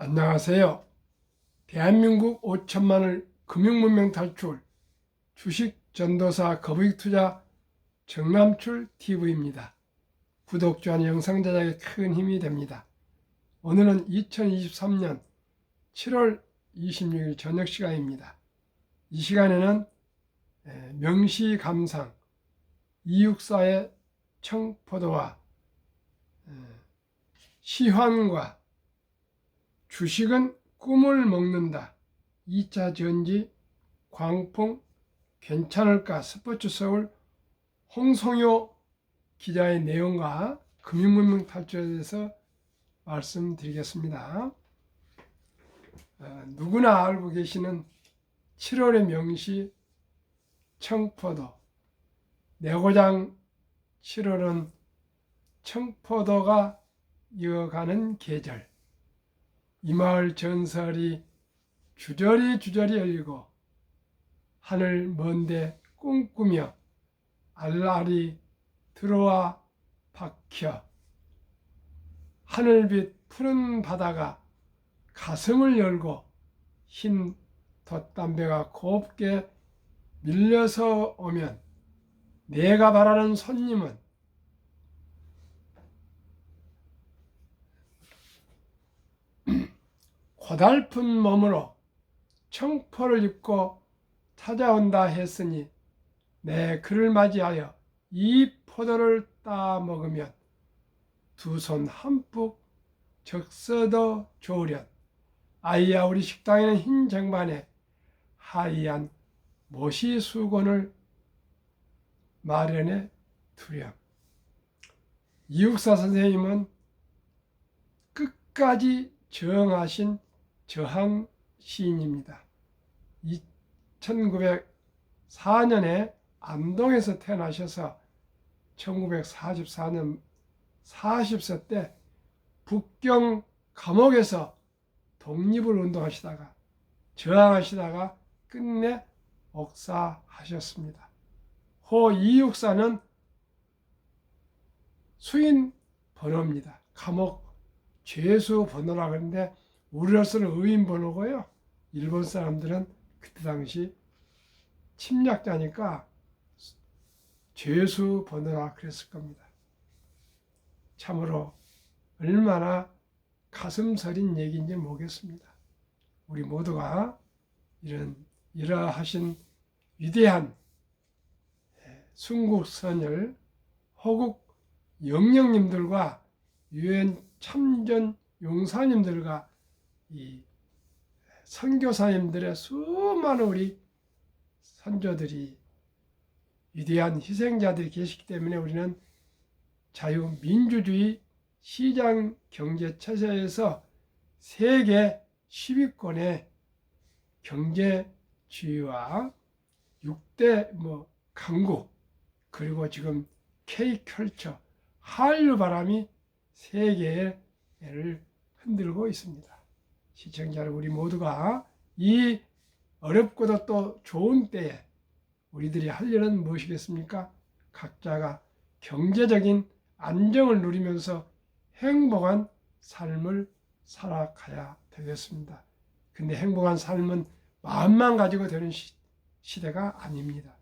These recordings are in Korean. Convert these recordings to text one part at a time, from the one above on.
안녕하세요. 대한민국 5천만을 금융문명 탈출 주식 전도사 거부익투자 정남출 TV입니다. 구독, 좋아요, 영상 제작에 큰 힘이 됩니다. 오늘은 2023년 7월 26일 저녁 시간입니다. 이 시간에는 명시감상 264의 청포도와 시환과 주식은 꿈을 먹는다. 2차 전지 광풍 괜찮을까? 스포츠 서울 홍성효 기자의 내용과 금융문명 탈출에 대해서 말씀드리겠습니다. 누구나 알고 계시는 7월의 명시 청포도. 내고장 7월은 청포도가 이어가는 계절. 이마을 전설이 주저리 열리고 하늘 먼데 꿈꾸며 알알이 들어와 박혀 하늘빛 푸른 바다가 가슴을 열고 흰 돛담배가 곱게 밀려서 오면 내가 바라는 손님은 고달픈 몸으로 청포를 입고 찾아온다 했으니 내 그를 맞이하여 이 포도를 따 먹으면 두 손 한뿍 적서도 좋으련. 아이야, 우리 식당에는 흰 쟁반에 하얀 모시 수건을 마련해 두렴. 이육사 선생님은 끝까지 정하신 저항 시인입니다. 1904년에 안동에서 태어나셔서 1944년 40세 때 북경 감옥에서 독립을 운동하시다가 저항하시다가 끝내 옥사하셨습니다. 호 이육사는 수인 번호입니다. 감옥 죄수 번호라 그러는데 우리로서는 의인 번호고요. 일본 사람들은 그때 당시 침략자니까 죄수 번호라 그랬을 겁니다. 참으로 얼마나 가슴 서린 얘기인지 모르겠습니다. 우리 모두가 이러하신 위대한 순국선열 호국 영령님들과 유엔 참전 용사님들과 이 선교사님들의 수많은 우리 선조들이 위대한 희생자들이 계시기 때문에 우리는 자유민주주의 시장 경제 체제에서 세계 10위권의 경제주의와 6대 강국 그리고 지금 K컬처 한류 바람이 세계를 흔들고 있습니다. 시청자 여러분, 우리 모두가 이 어렵고도 또 좋은 때에 우리들이 할 일은 무엇이겠습니까? 각자가 경제적인 안정을 누리면서 행복한 삶을 살아가야 되겠습니다. 근데 행복한 삶은 마음만 가지고 되는 시대가 아닙니다.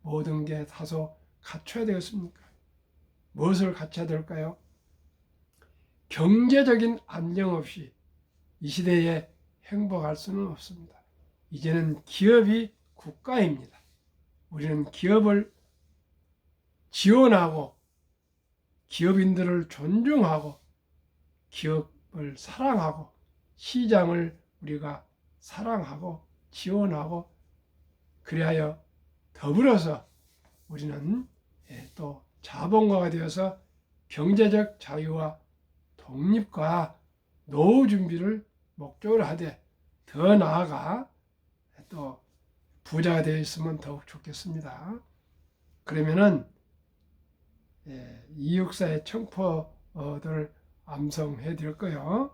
모든 게 다소 갖춰야 되겠습니까? 무엇을 갖춰야 될까요? 경제적인 안정 없이 이 시대에 행복할 수는 없습니다. 이제는 기업이 국가입니다. 우리는 기업을 지원하고 기업인들을 존중하고 기업을 사랑하고 시장을 우리가 사랑하고 지원하고 그리하여 더불어서 우리는 또 자본가가 되어서 경제적 자유와 독립과 노후 준비를 목적으로 하되 더 나아가 또 부자가 되어 있으면 더욱 좋겠습니다. 그러면은 이육사의 청포도를 암송해 드릴 거요.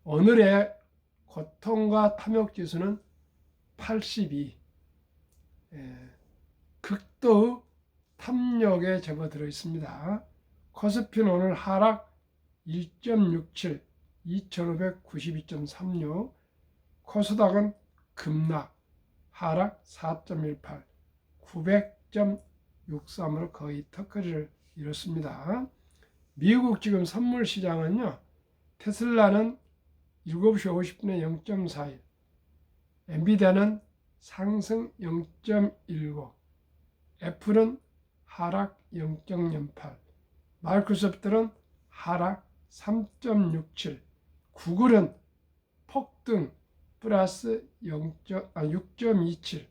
오늘의 고통과 탐욕 지수는 82. 극도의 탐욕에 접어들어 있습니다. 코스피는 오늘 하락 1.67, 2592.36, 코스닥은 급락, 하락 4.18, 900.63으로 거의 턱걸이를 이뤘습니다. 미국 지금 선물 시장은요, 테슬라는 7시 50분에 0.41, 엔비디아는 상승 0.19, 애플은 하락 0.08, 마이크로소프트는 하락 3.67, 구글은 폭등 플러스 6.27,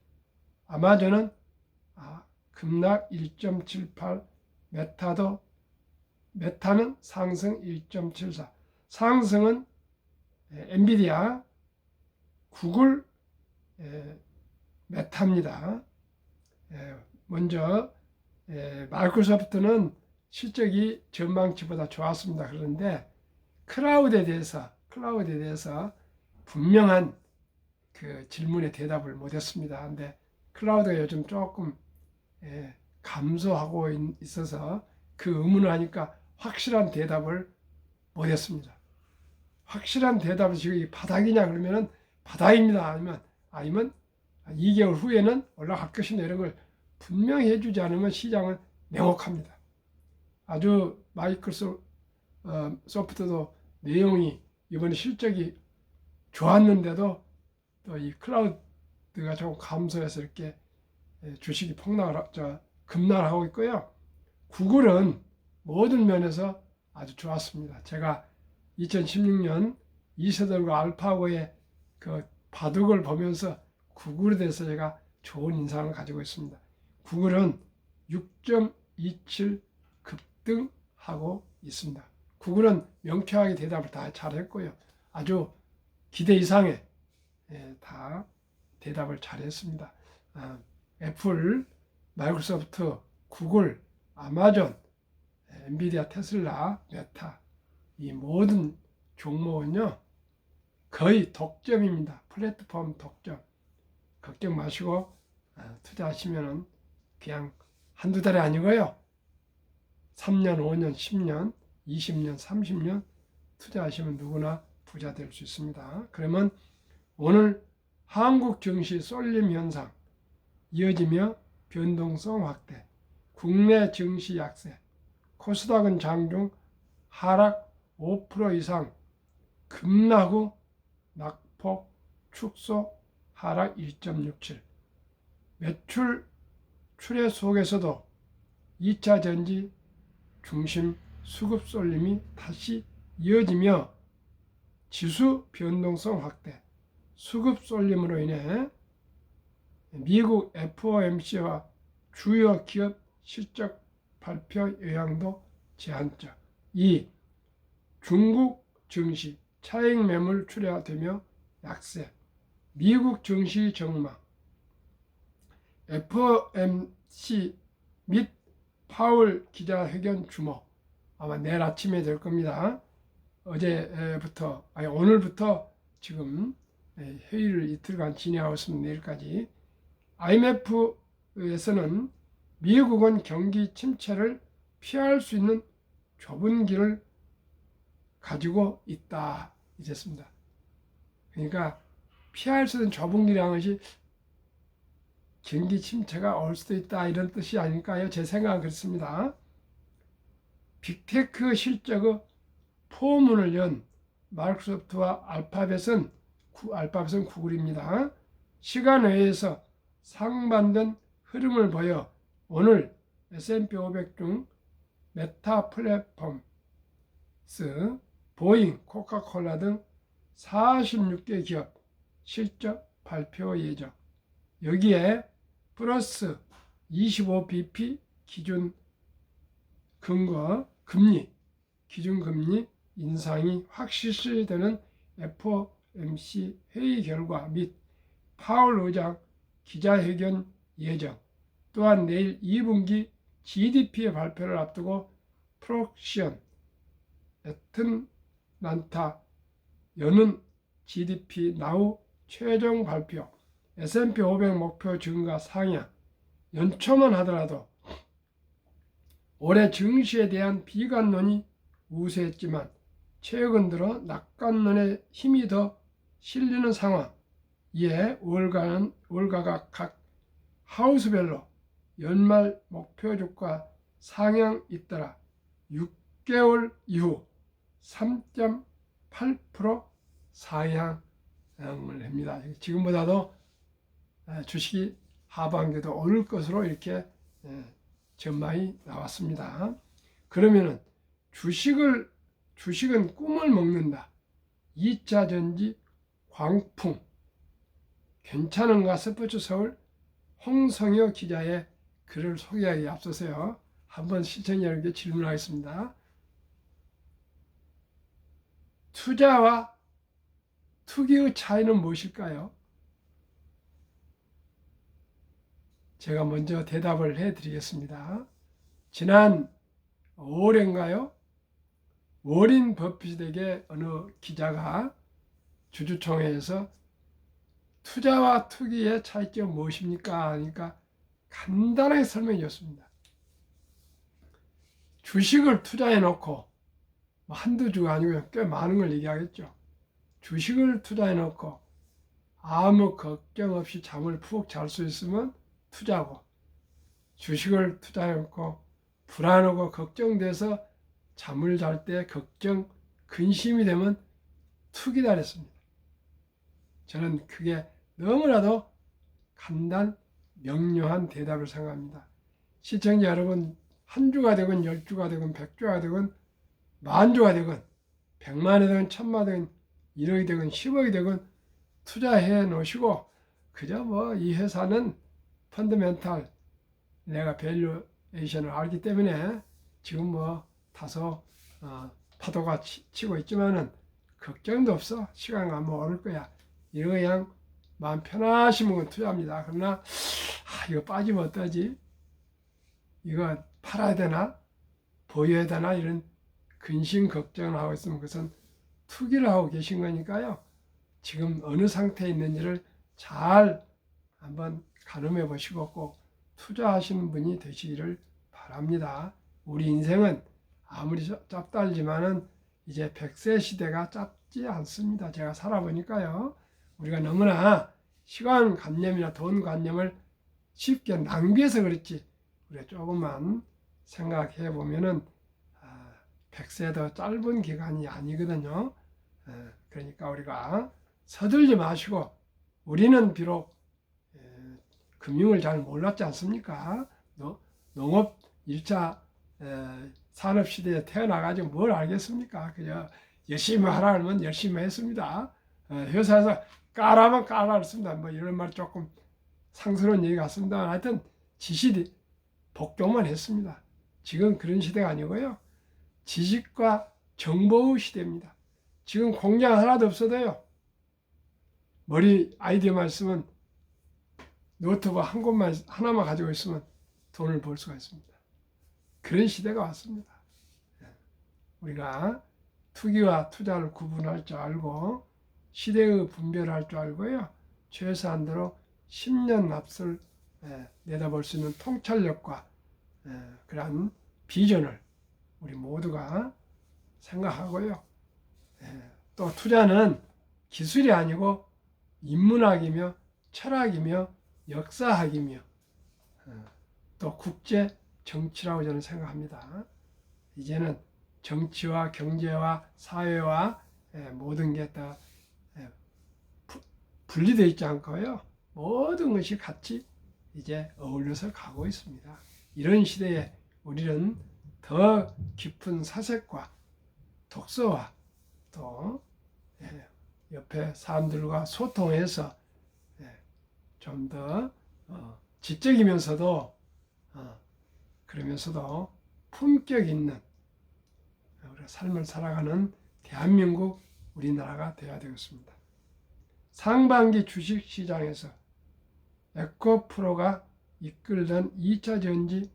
아마존은 급락 1.78, 메타는 상승 1.74. 상승은 엔비디아, 구글, 메타입니다. 먼저 마이크로소프트는 실적이 전망치보다 좋았습니다. 그런데 클라우드에 대해서 분명한 그 질문에 대답을 못했습니다. 근데 클라우드가 요즘 조금 감소하고 있어서 그 의문을 하니까 확실한 대답을 못했습니다. 확실한 대답이 지금 바닥이냐 그러면은 바닥입니다. 아니면 2개월 후에는 올라갈 것이냐 이런 걸 분명히 해주지 않으면 시장은 냉혹합니다. 아주 마이크로소프트도 내용이 이번에 실적이 좋았는데도 또 이 클라우드가 조금 감소해서 이렇게 주식이 급락하고 있고요. 구글은 모든 면에서 아주 좋았습니다. 제가 2016년 이세돌과 알파고의 그 바둑을 보면서 구글에 대해서 제가 좋은 인상을 가지고 있습니다. 구글은 6.27 급등하고 있습니다. 구글은 명쾌하게 대답을 다 잘했고요. 아주 기대 이상의 다 대답을 잘했습니다. 애플, 마이크로소프트, 구글, 아마존, 엔비디아, 테슬라, 메타 이 모든 종목은요 거의 독점입니다. 플랫폼 독점. 걱정 마시고 투자하시면 그냥 한두 달이 아니고요. 3년, 5년, 10년, 20년, 30년 투자하시면 누구나 부자 될 수 있습니다. 그러면 오늘 한국 증시 쏠림 현상 이어지며 변동성 확대, 국내 증시 약세, 코스닥은 장중 하락 5% 이상 급락 후 낙폭 축소 하락 1.67, 매출 출해 속에서도 2차 전지 중심 수급 쏠림이 다시 이어지며 지수 변동성 확대, 수급 쏠림으로 인해 미국 FOMC와 주요 기업 실적 발표 영향도 제한적. 2. 중국 증시 차익 매물 출하되며 약세. 미국 증시 전망. FOMC 및 파월 기자회견 주목. 아마 내일 아침에 될 겁니다. 오늘부터 지금 회의를 이틀간 진행하고 있습니다. 내일까지. IMF에서는 미국은 경기 침체를 피할 수 있는 좁은 길을 가지고 있다. 이랬습니다. 그러니까 피할 수 있는 좁은 길이라는 것이 경기 침체가 올 수도 있다 이런 뜻이 아닐까요? 제 생각은 그렇습니다. 빅테크 실적의 포문을 연 마이크로소프트와 알파벳은 구글입니다. 시간 외에서 상반된 흐름을 보여 오늘 S&P 500 중 메타 플랫폼스, 보잉, 코카콜라 등 46개 기업 실적 발표 예정. 여기에 플러스 25bp 기준 기준금리 인상이 확실시되는 FOMC 회의 결과 및 파월 의장 기자회견 예정. 또한 내일 2분기 GDP의 발표를 앞두고 프록시언, 애틀란타 여는 GDP 나후 최종 발표, S&P 500 목표 증가 상향, 연초만 하더라도 올해 증시에 대한 비관론이 우세했지만 최근 들어 낙관론에 힘이 더 실리는 상황. 이에 월가가 각 하우스별로 연말 목표 주가 상향 잇따라 6개월 이후 3.8% 상향을 합니다. 지금보다도 주식이 하반기도 오를 것으로 이렇게 전망이 나왔습니다. 그러면은 주식은 꿈을 먹는다. 2차 전지 광풍 괜찮은가? 스포츠 서울 홍성효 기자의 글을 소개하기에 앞서서요. 한번 시청자 여러분께 질문하겠습니다. 투자와 투기의 차이는 무엇일까요? 제가 먼저 대답을 해드리겠습니다. 지난 5월인가요? 워린 버핏에게 어느 기자가 주주총회에서 투자와 투기의 차이점 무엇입니까? 하니까 간단하게 설명해 줬습니다. 주식을 투자해 놓고 한두 주가 아니고 꽤 많은 걸 얘기하겠죠. 주식을 투자해 놓고 아무 걱정 없이 잠을 푹 잘 수 있으면 투자고, 주식을 투자해 놓고 불안하고 걱정돼서 잠을 잘 때 걱정, 근심이 되면 투기다 그랬습니다. 저는 그게 너무나도 간단, 명료한 대답을 생각합니다. 시청자 여러분, 한 주가 되건 10주가 되건 100주가 되건 만주가 되건 100만이 되건 1000만이 되건 1억이 되건 10억이 되건 투자해 놓으시고, 그저 뭐 이 회사는 펀더멘탈, 내가 밸류에이션을 알기 때문에 지금 뭐 다소 파도가 치고 있지만은 걱정도 없어, 시간 가면 오를 거야, 이거 그냥 마음 편하시면 건 투자합니다. 그러나 이거 빠지면 어떠지? 이거 팔아야 되나? 보여야 되나? 이런 근심 걱정을 하고 있으면 그것은 투기를 하고 계신 거니까요. 지금 어느 상태에 있는지를 잘 한번 가늠해 보시고 꼭 투자하시는 분이 되시기를 바랍니다. 우리 인생은 아무리 짧다지만은 이제 100세 시대가 짧지 않습니다. 제가 살아보니까요. 우리가 너무나 시간 관념이나 돈 관념을 쉽게 낭비해서 그렇지, 우리가 조금만 생각해 보면은 100세도 짧은 기간이 아니거든요. 그러니까 우리가 서둘지 마시고, 우리는 비록 금융을 잘 몰랐지 않습니까? 농업 1차 산업시대에 태어나가지고 뭘 알겠습니까? 그저 열심히 하라 하면 열심히 했습니다. 회사에서 까라면 까라 했습니다. 뭐 이런 말 조금 상스러운 얘기 같습니다. 하여튼 지식 복종만 했습니다. 지금 그런 시대가 아니고요. 지식과 정보의 시대입니다. 지금 공장 하나도 없어도요. 머리 아이디어만 있으면, 노트북 한 곳만 하나만 가지고 있으면 돈을 벌 수가 있습니다. 그런 시대가 왔습니다. 우리가 투기와 투자를 구분할 줄 알고 시대의 분별을 할 줄 알고요. 최소한도로 10년 앞을 내다볼 수 있는 통찰력과 그러한 비전을 우리 모두가 생각하고요. 또 투자는 기술이 아니고 인문학이며 철학이며 역사학이며 또 국제 정치라고 저는 생각합니다. 이제는 정치와 경제와 사회와 모든 게 다 분리되어 있지 않고요. 모든 것이 같이 이제 어울려서 가고 있습니다. 이런 시대에 우리는 더 깊은 사색과 독서와 또 옆에 사람들과 소통해서 좀 더 지적이면서도 그러면서도 품격 있는 우리가 삶을 살아가는 대한민국, 우리나라가 되어야 되겠습니다. 상반기 주식시장에서 에코프로가 이끌던 2차 전지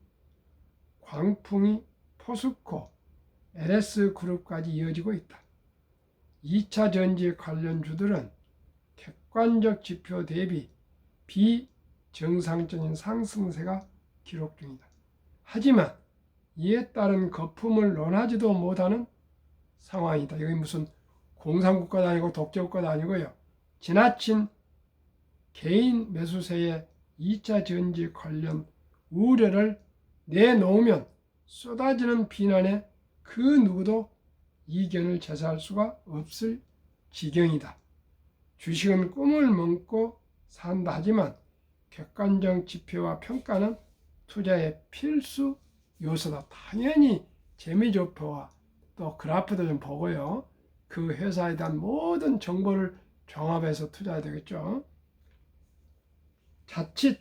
광풍이 포스코, LS그룹까지 이어지고 있다. 2차 전지 관련주들은 객관적 지표 대비 비정상적인 상승세가 기록 중이다. 하지만 이에 따른 거품을 논하지도 못하는 상황이다. 여기 무슨 공산국가도 아니고 독재국가도 아니고요. 지나친 개인 매수세의 2차 전지 관련 우려를 내놓으면 쏟아지는 비난에 그 누구도 이견을 제시할 수가 없을 지경이다. 주식은 꿈을 먹고 산다 하지만 객관적 지표와 평가는 투자의 필수 요소다. 당연히 재미지표와 또 그래프도 좀 보고요. 그 회사에 대한 모든 정보를 종합해서 투자해야 되겠죠. 자칫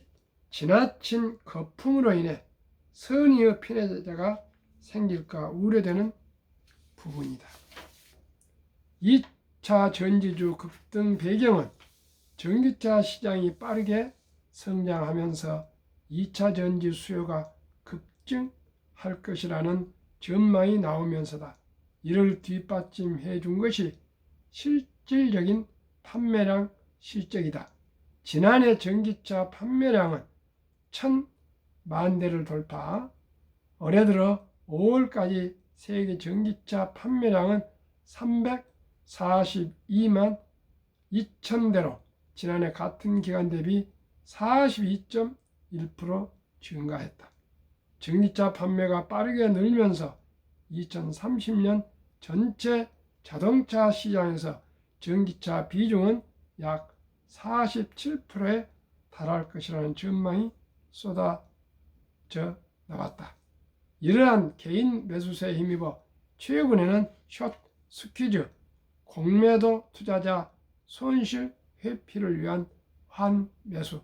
지나친 거품으로 인해 선의의 피해자가 생길까 우려되는 부분이다. 2차 전지주 급등 배경은 전기차 시장이 빠르게 성장하면서 2차 전지 수요가 급증할 것이라는 전망이 나오면서다. 이를 뒷받침해 준 것이 실질적인 판매량 실적이다. 지난해 전기차 판매량은 1,000만 대를 돌파. 올해 들어 5월까지 세계 전기차 판매량은 342만 2천 대로 지난해 같은 기간 대비 42.1% 증가했다. 전기차 판매가 빠르게 늘면서 2030년 전체 자동차 시장에서 전기차 비중은 약 47%에 달할 것이라는 전망이 쏟아져 나왔다. 이러한 개인 매수세에 힘입어 최근에는 숏 스퀴즈, 공매도 투자자 손실 회피를 위한 환매수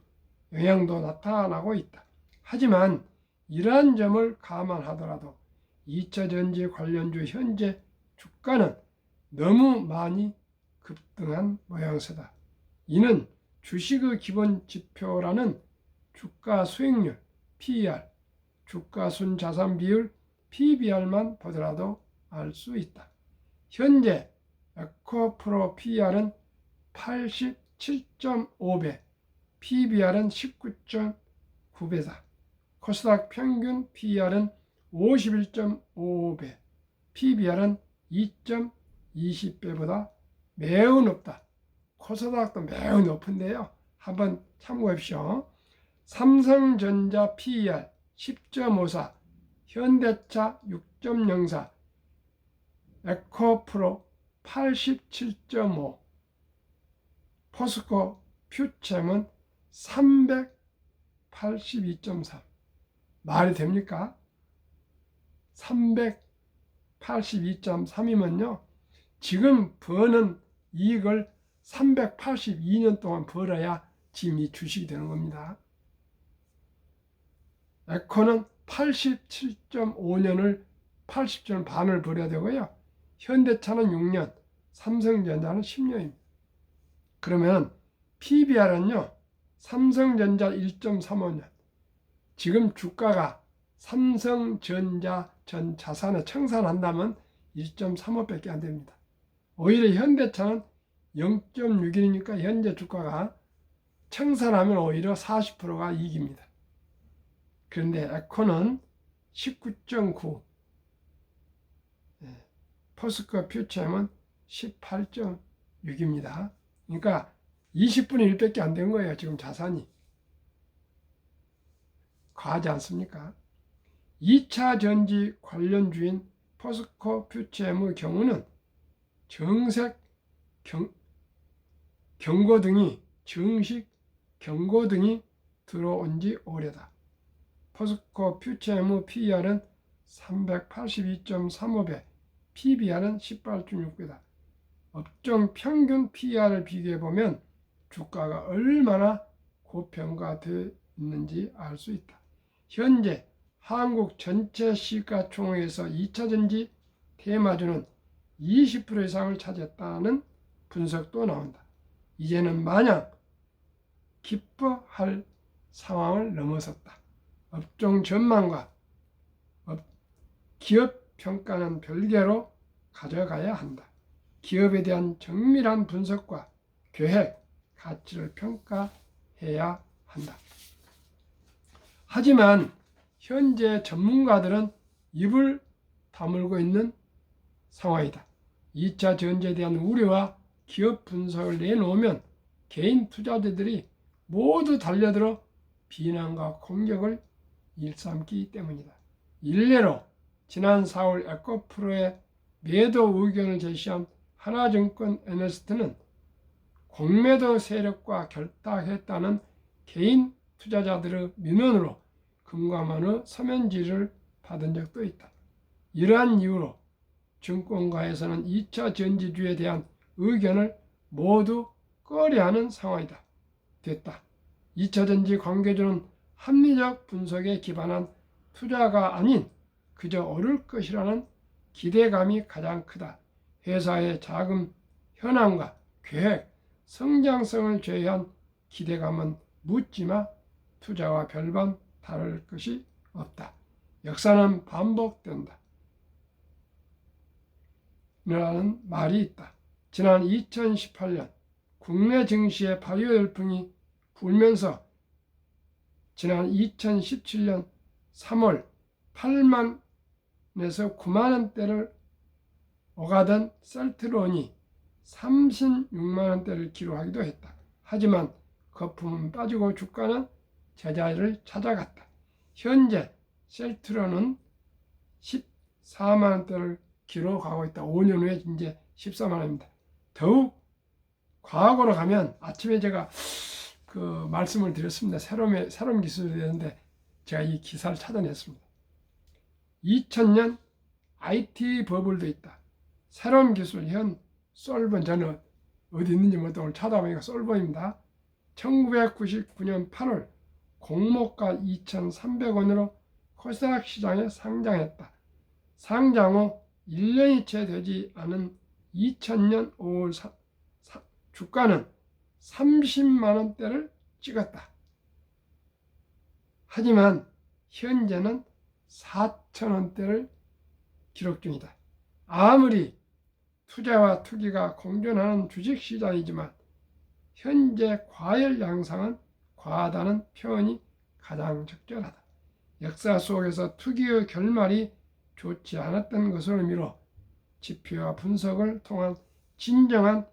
영향도 나타나고 있다. 하지만 이러한 점을 감안하더라도 2차 전지 관련주 현재 주가는 너무 많이 급등한 모양새다. 이는 주식의 기본 지표라는 주가 수익률 PER, 주가 순자산 비율 PBR만 보더라도 알 수 있다. 현재 에코프로 PER은 87.5배, PBR은 19.9배다. 코스닥 평균 PER은 51.5배, PBR은 2.20배보다 매우 높다. 코스닥도 매우 높은데요. 한번 참고해보십시오. 삼성전자 PER 10.54, 현대차 6.04, 에코프로 87.5, 포스코 퓨챔은 382.3. 말이 됩니까? 382.3이면요. 지금 버는 이익을 382년 동안 벌어야 지금 이 주식이 되는 겁니다. 에코는 87.5년을 80년 반을 벌여야 되고요. 현대차는 6년, 삼성전자는 10년입니다. 그러면 PBR은요. 삼성전자 1.35년. 지금 주가가 삼성전자 전 자산에 청산한다면 1.35밖에 안 됩니다. 오히려 현대차는 0.61이니까 현재 주가가 청산하면 오히려 40%가 이익입니다. 그런데 에코는 19.9, 포스코 퓨처엠은 18.6입니다. 그러니까 20분의 1밖에 안 된 거예요. 지금 자산이. 과하지 않습니까? 2차 전지 관련주인 포스코 퓨처엠의 경우는 정식 경고 등이 들어온 지 오래다. 포스코 퓨처엠의 PER은 382.35배, PBR은 18.6배다. 업종 평균 PER을 비교해보면 주가가 얼마나 고평가되어 있는지 알 수 있다. 현재 한국 전체 시가총액에서 2차전지 테마주는 20% 이상을 차지했다는 분석도 나온다. 이제는 마냥 기뻐할 상황을 넘어섰다. 업종 전망과 기업 평가는 별개로 가져가야 한다. 기업에 대한 정밀한 분석과 계획, 가치를 평가해야 한다. 하지만 현재 전문가들은 입을 다물고 있는 상황이다. 2차 전지에 대한 우려와 기업 분석을 내놓으면 개인 투자자들이 모두 달려들어 비난과 공격을 일삼기 때문이다. 일례로 지난 4월 에코프로의 매도 의견을 제시한 하나증권 애널리스트는 공매도 세력과 결탁했다는 개인 투자자들의 민원으로 금감원의 서면 지휘를 받은 적도 있다. 이러한 이유로 증권가에서는 2차 전지주에 대한 의견을 모두 꺼려하는 상황이다. 됐다. 2차 전지 관계주는 합리적 분석에 기반한 투자가 아닌 그저 오를 것이라는 기대감이 가장 크다. 회사의 자금 현황과 계획, 성장성을 제외한 기대감은 묻지마 투자와 별반 다를 것이 없다. 역사는 반복된다. 라는 말이 있다. 지난 2018년 국내 증시의 발효 열풍이 불면서 지난 2017년 3월 8만에서 9만원대를 오가던 셀트론이 36만원대를 기록하기도 했다. 하지만 거품은 빠지고 주가는 제자리를 찾아갔다. 현재 셀트론은 14만원대를 기록하고 있다. 5년 후에 이제 14만원입니다. 더욱 과거로 가면 아침에 제가 그 말씀을 드렸습니다. 새로운 기술이 되는데 제가 이 기사를 찾아냈습니다. 2000년 IT 버블도 있다. 새로운 기술 현 솔본, 저는 어디 있는지 모르겠다. 오늘 찾아보니까 솔본입니다. 1999년 8월 공모가 2,300원으로 코스닥 시장에 상장했다. 상장 후 1년이 채 되지 않은 2000년 5월 주가는 30만원대를 찍었다. 하지만 현재는 4,000원대를 기록 중이다. 아무리 투자와 투기가 공존하는 주식시장이지만 현재 과열 양상은 과하다는 표현이 가장 적절하다. 역사 속에서 투기의 결말이 좋지 않았던 것을 의미로 지표와 분석을 통한 진정한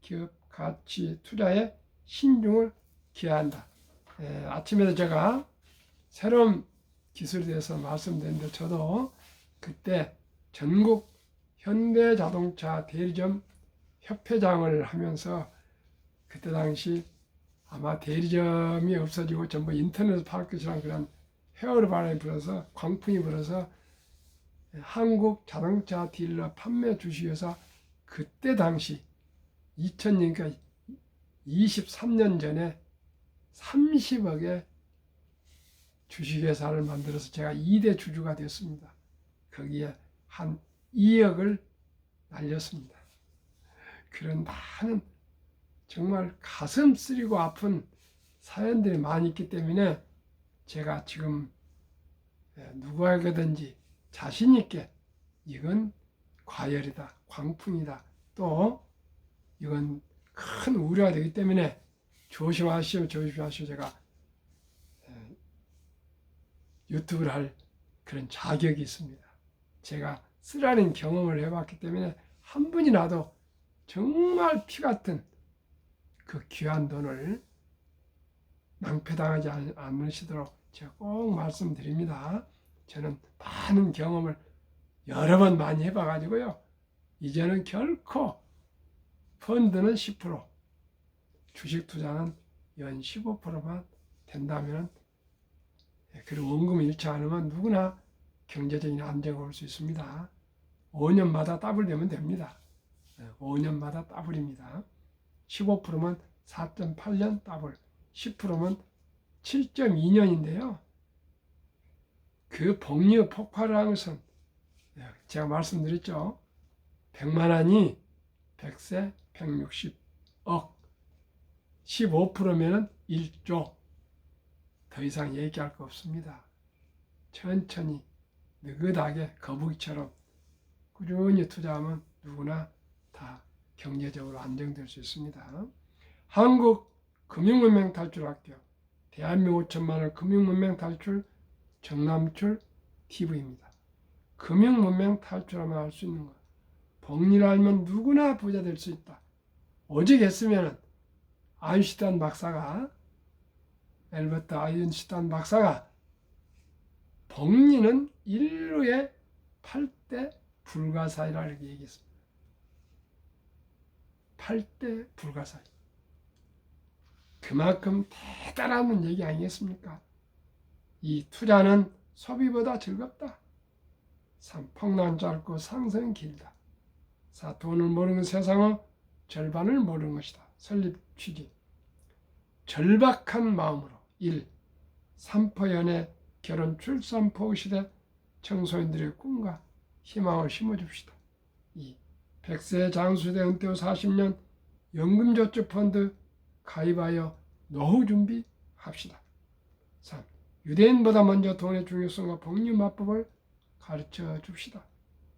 기업 가치 투자에 신중을 기해야 한다. 아침에도 제가 새로운 기술에 대해서 말씀드렸는데 저도 그때 전국 현대자동차 대리점 협회장을 하면서 그때 당시 아마 대리점이 없어지고 전부 인터넷으로 팔 것이라는 그런 회오리 바람이 불어서 광풍이 불어서 한국 자동차 딜러 판매 주식회사 그때 당시 2000년 그러니까 23년 전에 30억의 주식회사를 만들어서 제가 2대 주주가 됐습니다. 거기에 한 2억을 날렸습니다. 그런 많은 정말 가슴 쓰리고 아픈 사연들이 많이 있기 때문에 제가 지금 누구에게든지 자신 있게 이건 과열이다, 광풍이다, 또 이건 큰 우려가 되기 때문에 조심하시오. 제가 유튜브를 할 그런 자격이 있습니다. 제가 쓰라는 경험을 해봤기 때문에 한 분이라도 정말 피 같은 그 귀한 돈을 낭패당하지 않으시도록 제가 꼭 말씀드립니다. 저는 많은 경험을 여러 번 많이 해봐가지고요. 이제는 결코 펀드는 10%, 주식 투자는 연 15%만 된다면 그리고 원금 잃지 않으면 누구나 경제적인 안정을 올 수 있습니다. 5년마다 더블되면 됩니다. 5년마다 더블입니다. 15%면 4.8년 더블, 10%면 7.2년인데요. 그 복리 폭발을 한 것은 제가 말씀드렸죠. 100만 원이 100세 160억, 15%면 1조. 더 이상 얘기할 거 없습니다. 천천히 느긋하게 거북이처럼 꾸준히 투자하면 누구나 다 경제적으로 안정될 수 있습니다. 한국 금융문명 탈출학교, 대한민국 5천만을 금융문명 탈출 정남출 TV입니다. 금융문명 탈출하면 할 수 있는 것, 복리를 알면 누구나 부자 될 수 있다. 오직 했으면 아인슈타인 박사가 엘버트 아인슈타인 박사가 복리는 인류의 8대 불가사의라 이렇게 얘기했습니다. 8대 불가사의. 그만큼 대단한 얘기 아니겠습니까? 이 투자는 소비보다 즐겁다. 3. 폭락은 짧고 상승은 길다. 4. 돈을 모르는 세상의 절반을 모르는 것이다. 설립 취지. 절박한 마음으로 1. 삼포연애 결혼 출산 포기 시대 청소년들의 꿈과 희망을 심어줍시다. 2. 100세 장수대 은퇴 후 40년 연금저축펀드 가입하여 노후 준비합시다. 3. 유대인보다 먼저 돈의 중요성과 복리마법을 가르쳐 줍시다.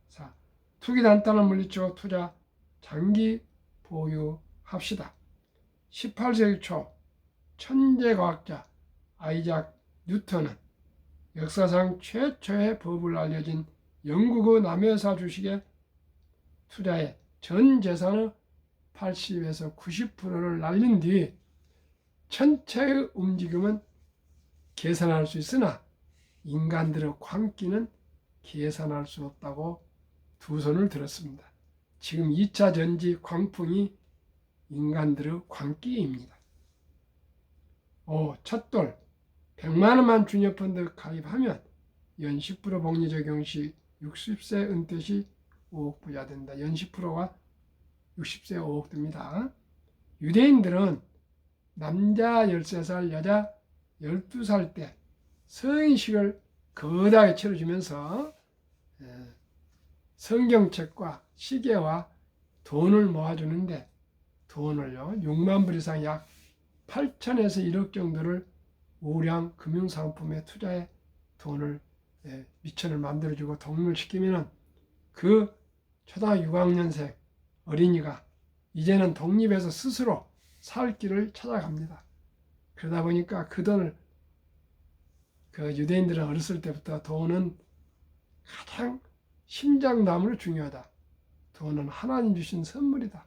4. 투기 단단을 물리치고 투자 장기 보유합시다. 18세기 초 천재 과학자 아이작 뉴턴은 역사상 최초의 법을 알려진 영국의 남회사 주식에 투자해 전 재산의 80에서 90%를 날린 뒤 천체의 움직임은 계산할 수 있으나 인간들의 광기는 계산할 수 없다고 두 손을 들었습니다. 지금 2차 전지 광풍이 인간들의 광기입니다. 5. 첫돌 100만 원만 주녀펀드 가입하면 연 10% 복리 적용 시 60세 은퇴 시 5억 부자 된다. 연 10%가 60세 5억 됩니다. 유대인들은 남자 13살, 여자 12살 때 성인식을 거다하게 치러주면서 성경책과 시계와 돈을 모아주는데 돈을요 6만 불 이상 약 8천에서 1억 정도를 우량 금융상품에 투자해 돈을 미천을 만들어주고 독립을 시키면 그 초등학교 6학년생 어린이가 이제는 독립해서 스스로 살 길을 찾아갑니다. 그러다 보니까 그 돈을 그 유대인들은 어렸을 때부터 돈은 가장 심장담으로 중요하다. 돈은 하나님 주신 선물이다.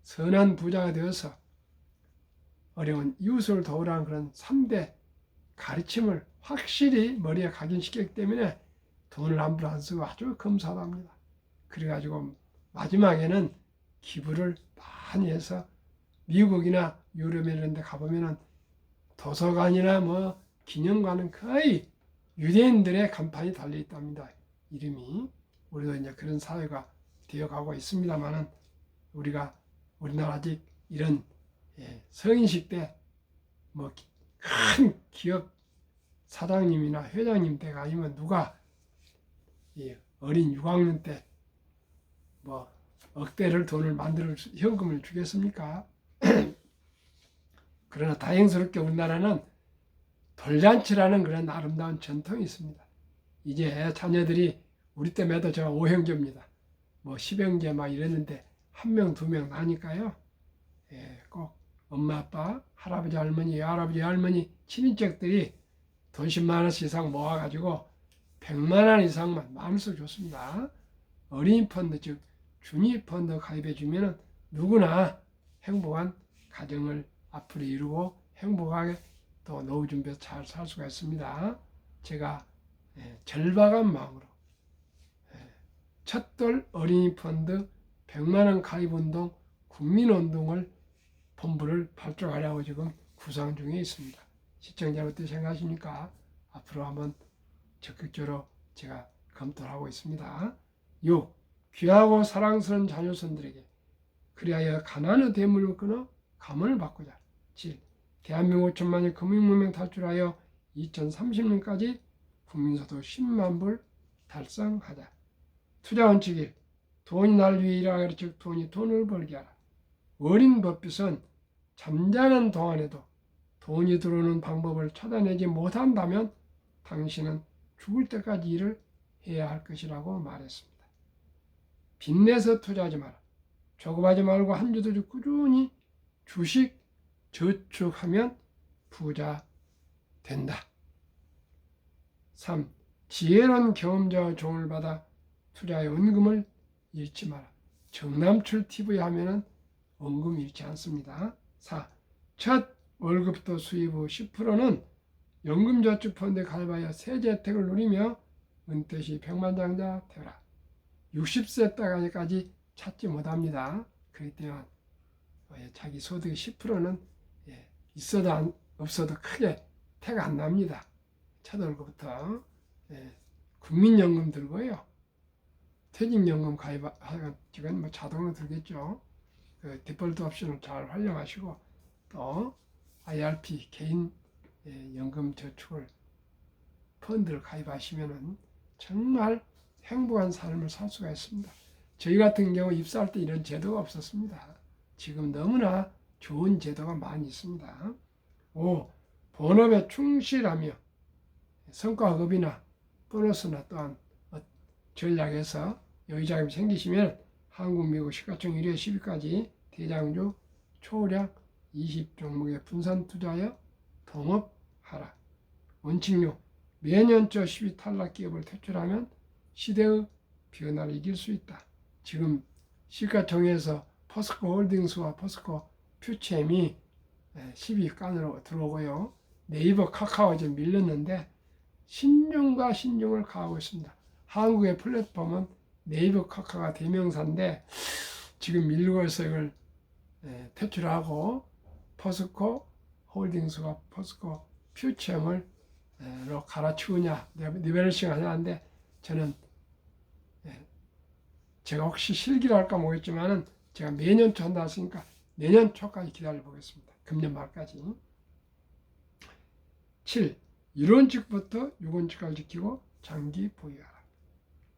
선한 부자가 되어서 어려운 이웃을 도우라는 그런 3대 가르침을 확실히 머리에 각인시켰기 때문에 돈을 함부로 안 쓰고 아주 검소하답니다. 그래가지고 마지막에는 기부를 많이 해서 미국이나 유럽 이런 데 가보면은 도서관이나 뭐 기념관은 거의 유대인들의 간판이 달려 있답니다. 이름이. 우리도 이제 그런 사회가 되어가고 있습니다만은 우리나라 아직 이런 성인식 때 뭐 큰 기업 사장님이나 회장님 때가 아니면 누가 어린 6학년 때 뭐 억대를 돈을 만들어 현금을 주겠습니까? 그러나 다행스럽게 우리나라는 돌잔치라는 그런 아름다운 전통이 있습니다. 이제 자녀들이 우리 때마다 제가 5형제입니다. 뭐 10형제 막 이랬는데 1명, 2명 나니까요. 꼭 엄마, 아빠, 할아버지, 할머니, 할아버지, 할머니, 친인척들이 돈 10만 원씩 이상 모아가지고 100만 원 이상만 마음속 줬습니다. 어린이 펀드, 즉 준이 펀드 가입해주면 누구나 행복한 가정을 앞으로 이루고 행복하게 또 노후 준비해서 잘 살 수가 있습니다. 제가 절박한 마음으로 첫돌 어린이 펀드 100만 원 가입 운동 국민운동을 본부를 발족하려고 지금 구상 중에 있습니다. 시청자 어떻게 생각하십니까? 앞으로 한번 적극적으로 제가 검토를 하고 있습니다. 6. 귀하고 사랑스러운 자녀손들에게 그리하여 가난의 대물을 끊어 가문을 바꾸자. 7. 대한민국 5천만의 금융문명 탈출하여 2030년까지 국민소득 10만 불 달성하자. 투자 원칙 1. 돈이 날 위해 일하라. 즉 돈이 돈을 벌게 하라. 어린 법빗은 잠자는 동안에도 돈이 들어오는 방법을 찾아내지 못한다면 당신은 죽을 때까지 일을 해야 할 것이라고 말했습니다. 빚내서 투자하지 마라. 조급하지 말고 한 주도 꾸준히 주식 저축하면 부자 된다. 3. 지혜로운 경험자의 조언을 받아 투자의 은금을 잃지 마라. 정남출 TV 하면은 원금 잃지 않습니다. 4. 첫 월급부터 수입 후 10%는 연금저축펀드에 가입하여 세제 혜택을 누리며 은퇴 시 백만장자 되라. 60세 때까지 찾지 못합니다. 그렇기 때문에 자기 소득의 10%는 있어도 없어도 크게 태가 안 납니다. 첫 월급부터 국민연금 들고요. 퇴직연금 가입하면 지금 뭐 자동으로 들겠죠. 그 디폴트 옵션을 잘 활용하시고 또 IRP 개인 연금 저축을 펀드를 가입하시면은 정말 행복한 삶을 살 수가 있습니다. 저희 같은 경우 입사할 때 이런 제도가 없었습니다. 지금 너무나 좋은 제도가 많이 있습니다. 5. 본업에 충실하며 성과급이나 보너스나 또한 전략에서 여유자금이 생기시면 한국, 미국 시가총 1회 10위까지 대장주 초량 20종목에 분산 투자하여 동업하라. 원칙 6. 매년초 10위 탈락 기업을 퇴출하면 시대의 변화를 이길 수 있다. 지금 시가총에서 포스코 홀딩스와 포스코 퓨체엠이 10위간으로 들어오고요. 네이버, 카카오 좀 밀렸는데 신중과 신중을 가하고 있습니다. 한국의 플랫폼은 네이버, 카카오가 대명사인데 지금 밀고 있어 이걸 퇴출하고 포스코 홀딩스와 포스코 퓨체엠을 로 갈아치우냐 리베러싱 하냐는데 저는 제가 혹시 실기를 할까 모르겠지만은 제가 매년 초 한다 했으니까 내년 초까지 기다려 보겠습니다. 금년 말까지. 7. 1원칙부터 6원칙까지 지키고 장기 보유하라.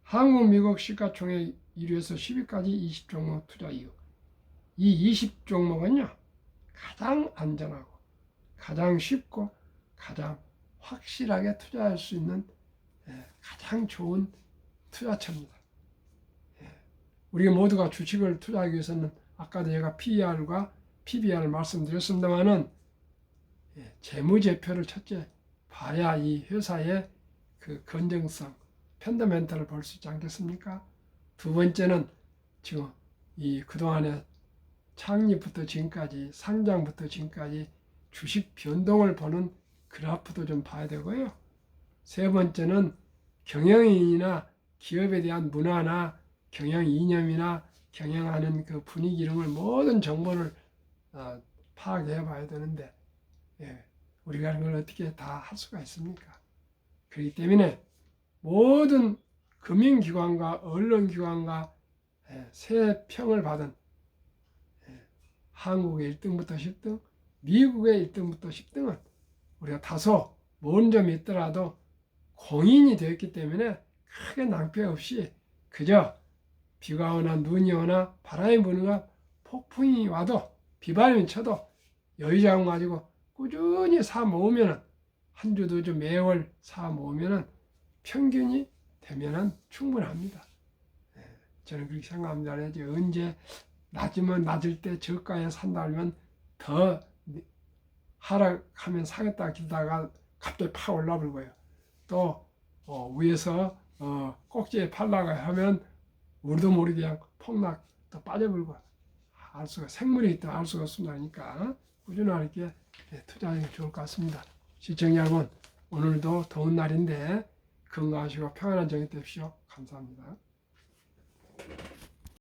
한국, 미국 시가총액 1위에서 10위까지 20종목 투자 이유. 이 20종목은요. 가장 안전하고 가장 쉽고 가장 확실하게 투자할 수 있는 가장 좋은 투자처입니다. 우리 모두가 주식을 투자하기 위해서는 아까도 제가 PER과 PBR을 말씀드렸습니다만은 재무제표를 첫째 봐야 이 회사의 그 건전성, 펀더멘털을 볼 수 있지 않겠습니까? 두 번째는 지금 이 그동안에 창립부터 지금까지 상장부터 지금까지 주식 변동을 보는 그래프도 좀 봐야 되고요. 세 번째는 경영인이나 기업에 대한 문화나 경영 이념이나 경영하는 그 분위기 이런 걸 모든 정보를 파악해 봐야 되는데 우리가 그걸 어떻게 다 할 수가 있습니까? 그렇기 때문에 모든 금융기관과 언론기관과 새 평을 받은 한국의 1등부터 10등, 미국의 1등부터 10등은 우리가 다소 모은 점이 있더라도 공인이 되었기 때문에 크게 낭패 없이 그저 비가 오나 눈이 오나 바람이 부는가 폭풍이 와도 비바람이 쳐도 여유자금 가지고 꾸준히 사 모으면은 한 주도 좀 매월 사 모으면은 평균이 되면은 충분합니다. 저는 그렇게 생각합니다. 언제 낮으면 낮을 때 저가에 산다면 더 하락하면 사겠다 기다가 갑자기 팍 올라버리고요. 또 위에서 꼭지에 팔라고 하면 우리도 모르게 그냥 폭락 또 빠져버리고 알 수가 생물이 있다 알 수가 없습니다. 그러니까 꾸준하게 투자하는 게 좋을 것 같습니다. 시청자 여러분 오늘도 더운 날인데 건강하시고 평안한 저녁 되십시오. 감사합니다.